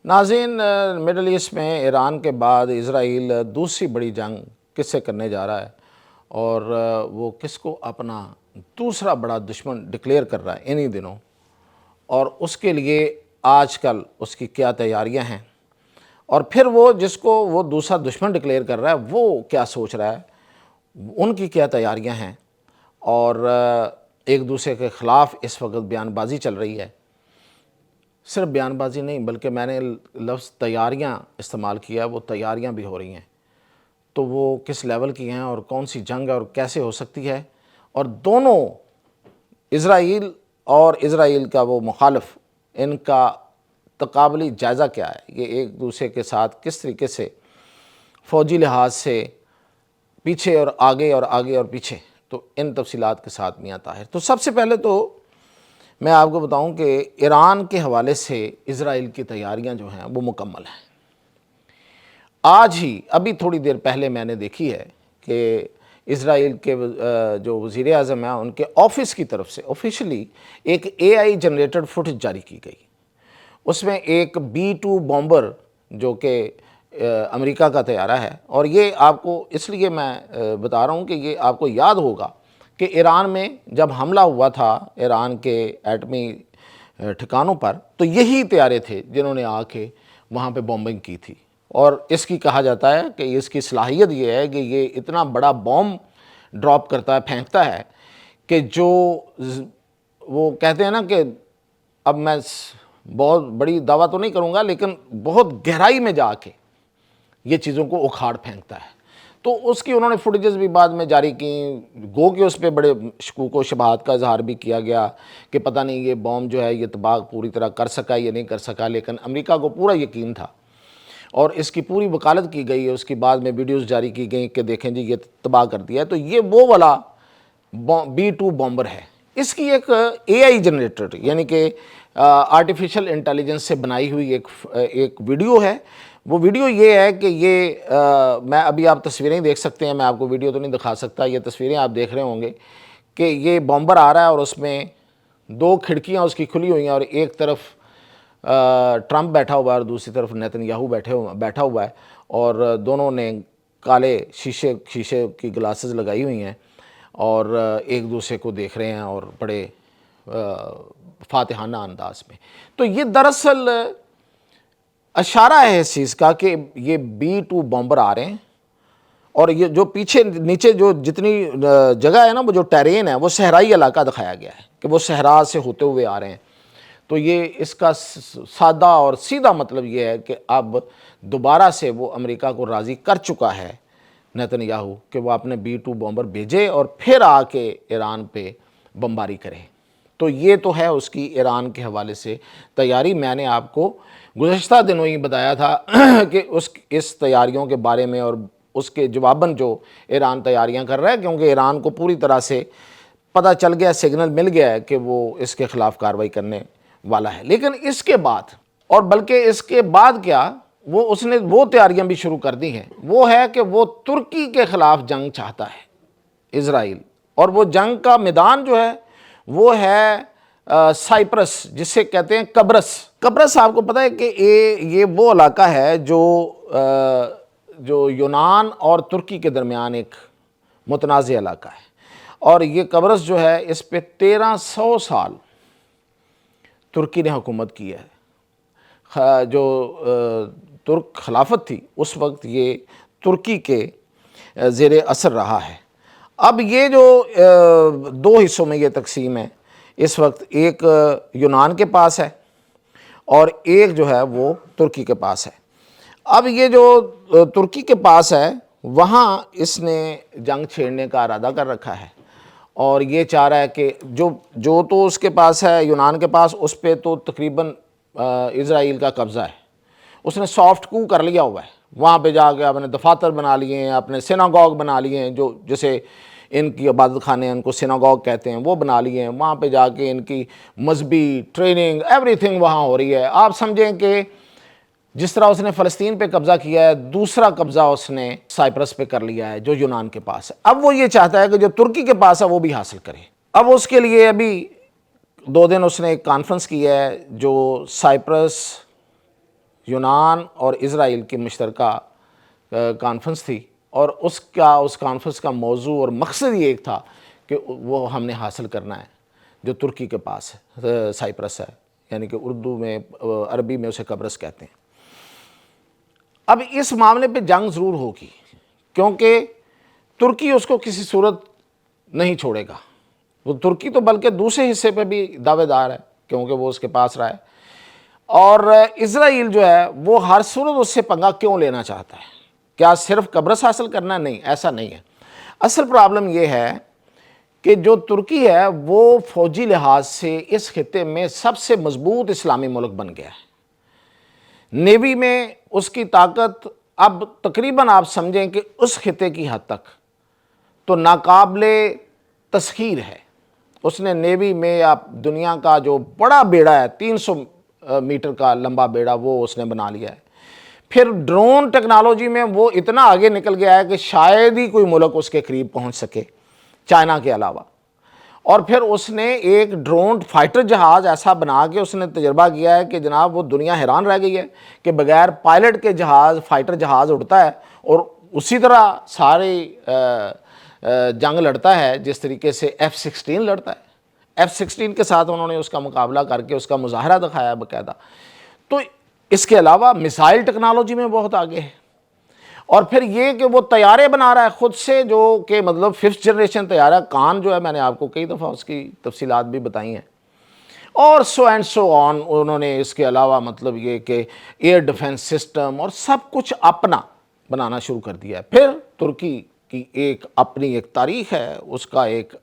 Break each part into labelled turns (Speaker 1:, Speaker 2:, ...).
Speaker 1: ناظرین، middle asset میں ایران کے بعد اسرائیل دوسری بڑی جنگ کس سے کرنے جا رہا ہے اور وہ کس کو اپنا دوسرا بڑا دشمن ڈکلیئر کر رہا ہے انہی دنوں، اور اس کے لیے آج کل اس کی کیا تیاریاں ہیں، اور پھر وہ جس کو وہ دوسرا دشمن ڈکلیئر کر رہا ہے وہ کیا سوچ رہا ہے، ان کی کیا تیاریاں ہیں، اور ایک دوسرے کے خلاف اس وقت بیان بازی چل رہی ہے۔ صرف بیان بازی نہیں بلکہ میں نے لفظ تیاریاں استعمال کیا، وہ تیاریاں بھی ہو رہی ہیں، تو وہ کس لیول کی ہیں اور کون سی جنگ ہے اور کیسے ہو سکتی ہے، اور دونوں اسرائیل اور اسرائیل کا وہ مخالف، ان کا تقابلی جائزہ کیا ہے، یہ ایک دوسرے کے ساتھ کس طریقے سے فوجی لحاظ سے پیچھے اور آگے اور آگے اور پیچھے، تو ان تفصیلات کے ساتھ میاں طاہر۔ تو سب سے پہلے تو میں آپ کو بتاؤں کہ ایران کے حوالے سے اسرائیل کی تیاریاں جو ہیں وہ مکمل ہیں۔ آج ہی ابھی تھوڑی دیر پہلے میں نے دیکھی ہے کہ اسرائیل کے جو وزیر اعظم ہیں ان کے آفس کی طرف سے آفیشلی ایک AI جنریٹڈ فوٹیج جاری کی گئی۔ اس میں ایک B-2 بومبر جو کہ امریکہ کا طیارہ ہے، اور یہ آپ کو اس لیے میں بتا رہا ہوں کہ یہ آپ کو یاد ہوگا کہ ایران میں جب حملہ ہوا تھا ایران کے ایٹمی ٹھکانوں پر، تو یہی طیارے تھے جنہوں نے آ کے وہاں پہ بومبنگ کی تھی، اور اس کی کہا جاتا ہے کہ اس کی صلاحیت یہ ہے کہ یہ اتنا بڑا بوم ڈراپ کرتا ہے، پھینکتا ہے، کہ جو وہ کہتے ہیں نا کہ اب میں بہت بڑی دعویٰ تو نہیں کروں گا لیکن بہت گہرائی میں جا کے یہ چیزوں کو اکھاڑ پھینکتا ہے۔ تو اس کی انہوں نے فوٹیجز بھی بعد میں جاری کی، گو کہ اس پہ بڑے شکوک و شبہات کا اظہار بھی کیا گیا کہ پتہ نہیں یہ بوم جو ہے یہ تباہ پوری طرح کر سکا یا نہیں کر سکا، لیکن امریکہ کو پورا یقین تھا اور اس کی پوری وکالت کی گئی ہے۔ اس کی بعد میں ویڈیوز جاری کی گئیں کہ دیکھیں جی یہ تباہ کر دیا ہے۔ تو یہ وہ والا B-2 بومبر ہے۔ اس کی ایک AI جنریٹڈ یعنی کہ آرٹیفیشل انٹیلیجنس سے بنائی ہوئی ایک ویڈیو ہے۔ وہ ویڈیو یہ ہے کہ یہ میں ابھی آپ تصویریں دیکھ سکتے ہیں، میں آپ کو ویڈیو تو نہیں دکھا سکتا، یہ تصویریں آپ دیکھ رہے ہوں گے کہ یہ بومبر آ رہا ہے اور اس میں 2 کھڑکیاں اس کی کھلی ہوئی ہیں، اور ایک طرف ٹرمپ بیٹھا ہوا ہے اور دوسری طرف نیتن یاہو بیٹھا ہوا ہے، اور دونوں نے کالے شیشے کی گلاسز لگائی ہوئی ہیں اور ایک دوسرے کو دیکھ رہے ہیں اور بڑے فاتحانہ انداز میں۔ تو یہ دراصل اشارہ ہے اس چیز کا کہ یہ B-2 بومبر آ رہے ہیں، اور یہ جو پیچھے نیچے جو جتنی جگہ ہے نا، وہ جو ٹیرین ہے وہ صحرائی علاقہ دکھایا گیا ہے کہ وہ صحرا سے ہوتے ہوئے آ رہے ہیں۔ تو یہ اس کا سادہ اور سیدھا مطلب یہ ہے کہ اب دوبارہ سے وہ امریکہ کو راضی کر چکا ہے نیتن یاہو کہ وہ اپنے B-2 بومبر بھیجے اور پھر آ کے ایران پہ بمباری کرے۔ تو یہ تو ہے اس کی ایران کے حوالے سے تیاری۔ میں نے آپ کو گزشتہ دنوں ہی بتایا تھا کہ اس تیاریوں کے بارے میں، اور اس کے جواباً جو ایران تیاریاں کر رہا ہے، کیونکہ ایران کو پوری طرح سے پتہ چل گیا، سگنل مل گیا ہے کہ وہ اس کے خلاف کارروائی کرنے والا ہے۔ لیکن اس کے بعد، اور بلکہ اس کے بعد کیا، اس نے وہ تیاریاں بھی شروع کر دی ہیں، وہ ہے کہ وہ ترکی کے خلاف جنگ چاہتا ہے اسرائیل، اور وہ جنگ کا میدان جو ہے وہ ہے سائپرس، جسے کہتے ہیں قبرص۔ قبرص آپ کو پتہ ہے کہ یہ وہ علاقہ ہے جو یونان اور ترکی کے درمیان ایک متنازع علاقہ ہے، اور یہ قبرص جو ہے اس پہ 1300 سال ترکی نے حکومت کی ہے۔ جو ترک خلافت تھی اس وقت یہ ترکی کے زیر اثر رہا ہے۔ اب یہ جو 2 حصوں میں یہ تقسیم ہے اس وقت، ایک یونان کے پاس ہے اور ایک جو ہے وہ ترکی کے پاس ہے۔ اب یہ جو ترکی کے پاس ہے وہاں اس نے جنگ چھیڑنے کا ارادہ کر رکھا ہے، اور یہ چاہ رہا ہے کہ جو تو اس کے پاس ہے یونان کے پاس، اس پہ تو تقریباً اسرائیل کا قبضہ ہے۔ اس نے سافٹ کو کر لیا ہوا ہے، وہاں پہ جا کے اپنے دفاتر بنا لیے ہیں، اپنے سیناگوگ بنا لیے ہیں، جیسے ان کی عبادت خانے ان کو سیناگوگ کہتے ہیں، وہ بنا لیے ہیں۔ وہاں پہ جا کے ان کی مذہبی ٹریننگ ایوری تھنگ وہاں ہو رہی ہے۔ آپ سمجھیں کہ جس طرح اس نے فلسطین پہ قبضہ کیا ہے، دوسرا قبضہ اس نے سائپرس پہ کر لیا ہے جو یونان کے پاس ہے۔ اب وہ یہ چاہتا ہے کہ جو ترکی کے پاس ہے وہ بھی حاصل کرے۔ اب اس کے لیے ابھی 2 دن اس نے ایک کانفرنس کی ہے جو سائپرس یونان اور اسرائیل کی مشترکہ کانفرنس تھی، اور اس کانفرنس کا موضوع اور مقصد یہ ایک تھا کہ وہ ہم نے حاصل کرنا ہے جو ترکی کے پاس ہے، سائپرس ہے، یعنی کہ اردو میں، عربی میں اسے قبرص کہتے ہیں۔ اب اس معاملے پہ جنگ ضرور ہوگی، کیونکہ ترکی اس کو کسی صورت نہیں چھوڑے گا۔ وہ ترکی تو بلکہ دوسرے حصے پہ بھی دعوے دار ہے، کیونکہ وہ اس کے پاس رہا ہے، اور اسرائیل جو ہے وہ ہر صورت اس سے پنگا کیوں لینا چاہتا ہے؟ کیا صرف قبرص حاصل کرنا؟ نہیں، ایسا نہیں ہے۔ اصل پرابلم یہ ہے کہ جو ترکی ہے وہ فوجی لحاظ سے اس خطے میں سب سے مضبوط اسلامی ملک بن گیا ہے۔ نیوی میں اس کی طاقت اب تقریباً آپ سمجھیں کہ اس خطے کی حد تک تو ناقابل تسخیر ہے۔ اس نے نیوی میں اب دنیا کا جو بڑا بیڑا ہے، 300 میٹر کا لمبا بیڑا، وہ اس نے بنا لیا ہے۔ پھر ڈرون ٹیکنالوجی میں وہ اتنا آگے نکل گیا ہے کہ شاید ہی کوئی ملک اس کے قریب پہنچ سکے چائنا کے علاوہ۔ اور پھر اس نے ایک ڈرون فائٹر جہاز ایسا بنا کے اس نے تجربہ کیا ہے کہ جناب وہ دنیا حیران رہ گئی ہے کہ بغیر پائلٹ کے جہاز، فائٹر جہاز اڑتا ہے اور اسی طرح ساری جنگ لڑتا ہے جس طریقے سے F-16 لڑتا ہے۔ F-16 کے ساتھ انہوں نے اس کا مقابلہ کر کے اس کا مظاہرہ دکھایا باقاعدہ۔ تو اس کے علاوہ میزائل ٹیکنالوجی میں بہت آگے ہے، اور پھر یہ کہ وہ طیارے بنا رہا ہے خود سے، جو کہ مطلب 5th جنریشن طیارہ کان جو ہے، میں نے آپ کو کئی دفعہ اس کی تفصیلات بھی بتائی ہیں، اور سو اینڈ سو آن۔ انہوں نے اس کے علاوہ مطلب یہ کہ ایئر ڈیفنس سسٹم اور سب کچھ اپنا بنانا شروع کر دیا ہے۔ پھر ترکی کی ایک اپنی ایک تاریخ ہے، اس کا ایک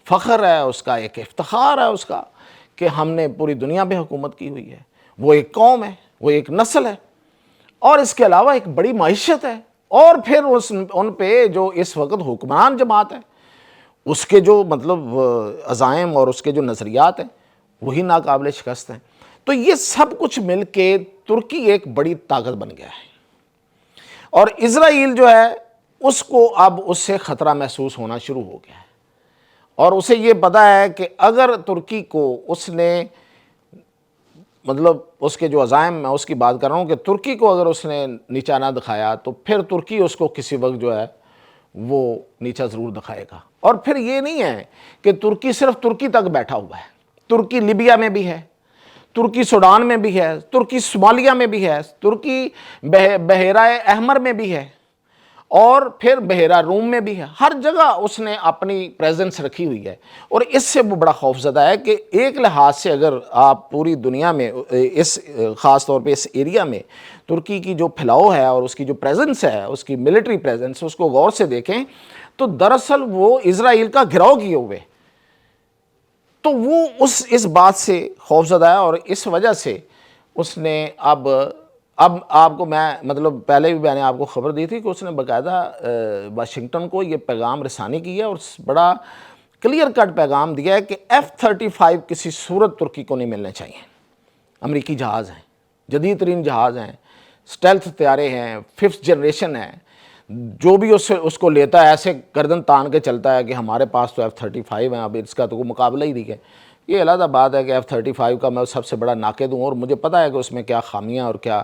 Speaker 1: فخر ہے، اس کا ایک افتخار ہے اس کا کہ ہم نے پوری دنیا پہ حکومت کی ہوئی ہے۔ وہ ایک قوم ہے، وہ ایک نسل ہے، اور اس کے علاوہ ایک بڑی معیشت ہے، اور پھر ان پہ جو اس وقت حکمران جماعت ہے اس کے جو مطلب عزائم اور اس کے جو نظریات ہیں وہی ناقابل شکست ہیں۔ تو یہ سب کچھ مل کے ترکی ایک بڑی طاقت بن گیا ہے، اور اسرائیل جو ہے اس کو اب اس سے خطرہ محسوس ہونا شروع ہو گیا ہے، اور اسے یہ پتہ ہے کہ اگر ترکی کو اس نے مطلب اس کے جو عزائم، میں اس کی بات کر رہا ہوں کہ ترکی کو اگر اس نے نیچا نہ دکھایا تو پھر ترکی اس کو کسی وقت جو ہے وہ نیچا ضرور دکھائے گا۔ اور پھر یہ نہیں ہے کہ ترکی صرف ترکی تک بیٹھا ہوا ہے، ترکی لیبیا میں بھی ہے، ترکی سوڈان میں بھی ہے، ترکی صومالیہ میں بھی ہے، ترکی بحیرہ احمر میں بھی ہے، اور پھر بحیرہ روم میں بھی ہے۔ ہر جگہ اس نے اپنی پریزنس رکھی ہوئی ہے، اور اس سے وہ بڑا خوف زدہ ہے کہ ایک لحاظ سے اگر آپ پوری دنیا میں اس خاص طور پہ اس ایریا میں ترکی کی جو پھیلاؤ ہے اور اس کی جو پریزنس ہے، اس کی ملٹری پریزنس، اس کو غور سے دیکھیں تو دراصل وہ اسرائیل کا گھراؤ کیے ہوئے، تو وہ اس بات سے خوف زدہ ہے، اور اس وجہ سے اس نے اب آپ کو میں مطلب پہلے بھی میں نے آپ کو خبر دی تھی کہ اس نے باقاعدہ واشنگٹن کو یہ پیغام رسانی کی ہے، اور بڑا کلیئر کٹ پیغام دیا ہے کہ F-35 کسی صورت ترکی کو نہیں ملنے چاہیے۔ امریکی جہاز ہیں، جدید ترین جہاز ہیں، سٹیلتھ طیارے ہیں، 5th جنریشن ہیں، جو بھی اس کو لیتا ہے ایسے گردن تان کے چلتا ہے کہ ہمارے پاس تو F-35 ہیں، اب اس کا تو کوئی مقابلہ ہی نہیں ہے۔ یہ علیحدہ بات ہے کہ F-35 کا میں سب سے بڑا ناقد ہوں، اور مجھے پتہ ہے کہ اس میں کیا خامیاں اور کیا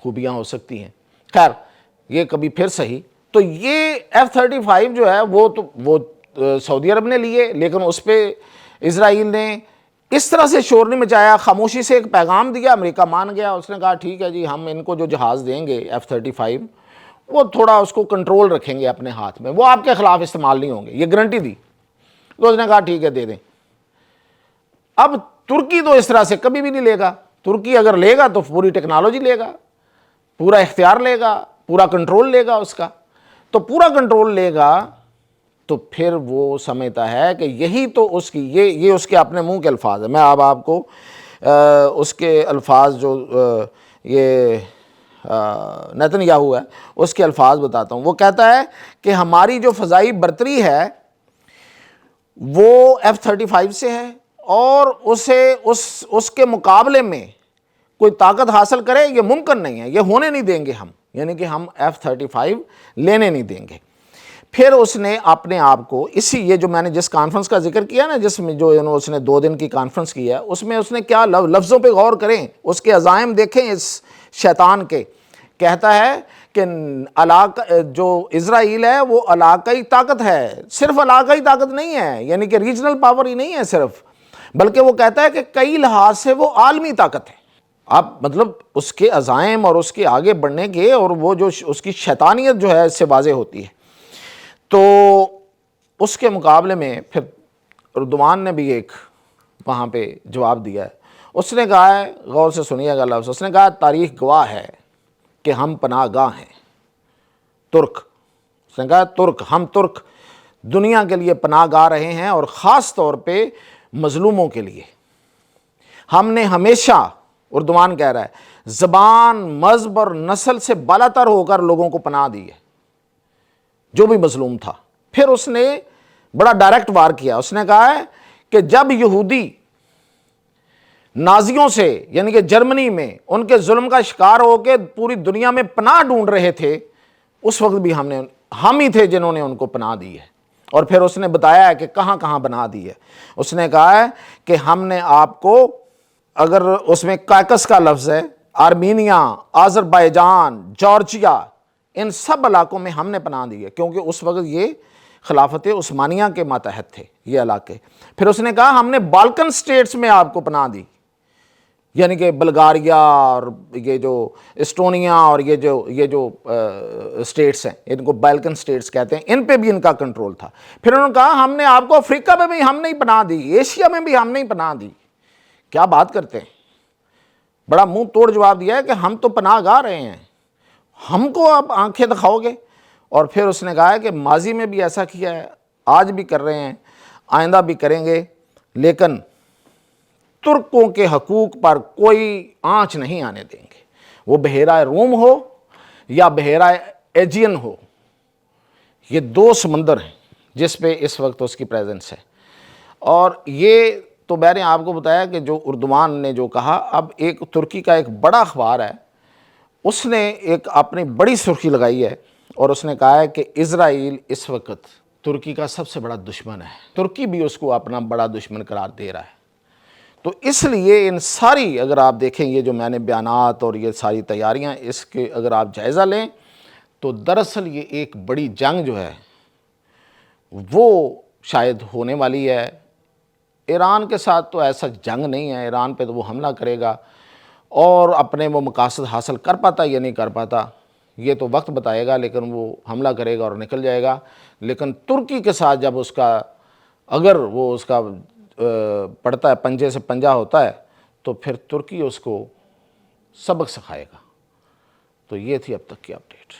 Speaker 1: خوبیاں ہو سکتی ہیں۔ خیر یہ کبھی پھر صحیح۔ تو یہ F-35 جو ہے وہ سعودی عرب نے لیے، لیکن اس پہ اسرائیل نے اس طرح سے شور نہیں مچایا، خاموشی سے ایک پیغام دیا، امریکہ مان گیا، اس نے کہا ٹھیک ہے جی، ہم ان کو جو جہاز دیں گے F-35 وہ تھوڑا اس کو کنٹرول رکھیں گے اپنے ہاتھ میں، وہ آپ کے خلاف استعمال نہیں ہوں گے، یہ گارنٹی دی۔ تو اس نے کہا ٹھیک ہے دے دیں۔ اب ترکی تو اس طرح سے کبھی بھی نہیں لے گا، ترکی اگر لے گا تو پوری ٹیکنالوجی لے گا، پورا اختیار لے گا، پورا کنٹرول لے گا اس کا۔ تو پورا کنٹرول لے گا تو پھر وہ سمجھتا ہے کہ یہی تو اس کی یہ اس کے اپنے منہ کے الفاظ ہیں۔ میں اب آپ کو اس کے الفاظ جو یہ نیتن یاہو ہے اس کے الفاظ بتاتا ہوں۔ وہ کہتا ہے کہ ہماری جو فضائی برتری ہے وہ F-35 سے ہے، اور اسے اس کے مقابلے میں کوئی طاقت حاصل کرے یہ ممکن نہیں ہے، یہ ہونے نہیں دیں گے ہم، یعنی کہ ہم F-35 لینے نہیں دیں گے۔ پھر اس نے اپنے آپ کو یہ جو میں نے جس کانفرنس کا ذکر کیا نا، جس میں جو اس نے 2 دن کی کانفرنس کی ہے، اس میں اس نے کیا لفظوں پہ غور کریں، اس کے عزائم دیکھیں اس شیطان کے، کہتا ہے کہ جو اسرائیل ہے وہ علاقائی طاقت ہے، صرف علاقائی طاقت نہیں ہے، یعنی کہ ریجنل پاور ہی نہیں ہے صرف، بلکہ وہ کہتا ہے کہ کئی لحاظ سے وہ عالمی طاقت ہے۔ آپ مطلب اس کے عزائم اور اس کے آگے بڑھنے کے اور وہ جو اس کی شیطانیت جو ہے اس سے واضح ہوتی ہے۔ تو اس کے مقابلے میں پھر اردوان نے بھی ایک وہاں پہ جواب دیا ہے۔ اس نے کہا ہے، غور سے سنیے گا لفظ، اس نے کہا تاریخ گواہ ہے کہ ہم پناہ گاہ ہیں، ترک، اس نے کہا ہم ترک دنیا کے لیے پناہ گاہ رہے ہیں، اور خاص طور پہ مظلوموں کے لیے۔ ہم نے ہمیشہ، اردوان کہہ رہا ہے، زبان، مذہب اور نسل سے بالاتر ہو کر لوگوں کو پناہ دی ہے، جو بھی مظلوم تھا۔ پھر اس نے بڑا ڈائریکٹ وار کیا، اس نے کہا ہے کہ جب یہودی نازیوں سے، یعنی کہ جرمنی میں ان کے ظلم کا شکار ہو کے پوری دنیا میں پناہ ڈھونڈ رہے تھے، اس وقت بھی ہم ہی تھے جنہوں نے ان کو پناہ دی ہے۔ اور پھر اس نے بتایا ہے کہ کہاں کہاں پناہ دی ہے۔ اس نے کہا ہے کہ ہم نے آپ کو، اگر اس میں کاکس کا لفظ ہے، آرمینیا، آذربائیجان، جارجیا، ان سب علاقوں میں ہم نے پناہ دی ہے، کیونکہ اس وقت یہ خلافت عثمانیہ کے ماتحت تھے یہ علاقے۔ پھر اس نے کہا ہم نے بالکن سٹیٹس میں آپ کو پناہ دی، یعنی کہ بلغاریہ اور یہ جو اسٹونیا اور یہ جو سٹیٹس ہیں، ان کو بالکن سٹیٹس کہتے ہیں، ان پہ بھی ان کا کنٹرول تھا۔ پھر انہوں نے کہا ہم نے آپ کو افریقہ میں بھی ہم نہیں پناہ دی، ایشیا میں بھی ہم نہیں پناہ دی۔ کیا بات کرتے ہیں، بڑا منہ توڑ جواب دیا ہے کہ ہم تو پناہ گاہ رہے ہیں، ہم کو آپ آنکھیں دکھاؤ گے؟ اور پھر اس نے کہا ہے کہ ماضی میں بھی ایسا کیا ہے، آج بھی کر رہے ہیں، آئندہ بھی کریں گے، لیکن ترکوں کے حقوق پر کوئی آنچ نہیں آنے دیں گے، وہ بحیرہ روم ہو یا بحیرہ ایجین ہو، یہ دو سمندر ہیں جس پہ اس وقت اس کی پریزنس ہے۔ اور یہ تو میں نے آپ کو بتایا کہ جو اردوان نے جو کہا، اب ایک ترکی کا ایک بڑا اخبار ہے، اس نے ایک اپنی بڑی سرخی لگائی ہے، اور اس نے کہا ہے کہ اسرائیل اس وقت ترکی کا سب سے بڑا دشمن ہے، ترکی بھی اس کو اپنا بڑا دشمن قرار دے رہا ہے۔ تو اس لیے ان ساری، اگر آپ دیکھیں یہ جو میں نے بیانات اور یہ ساری تیاریاں، اس کے اگر آپ جائزہ لیں تو دراصل یہ ایک بڑی جنگ جو ہے وہ شاید ہونے والی ہے۔ ایران کے ساتھ تو ایسا جنگ نہیں ہے، ایران پہ تو وہ حملہ کرے گا اور اپنے وہ مقاصد حاصل کر پاتا یا نہیں کر پاتا یہ تو وقت بتائے گا، لیکن وہ حملہ کرے گا اور نکل جائے گا۔ لیکن ترکی کے ساتھ جب اس کا، اگر وہ اس کا پڑتا ہے، پنجے سے پنجہ ہوتا ہے، تو پھر ترکی اس کو سبق سکھائے گا۔ تو یہ تھی اب تک کی اپڈیٹ۔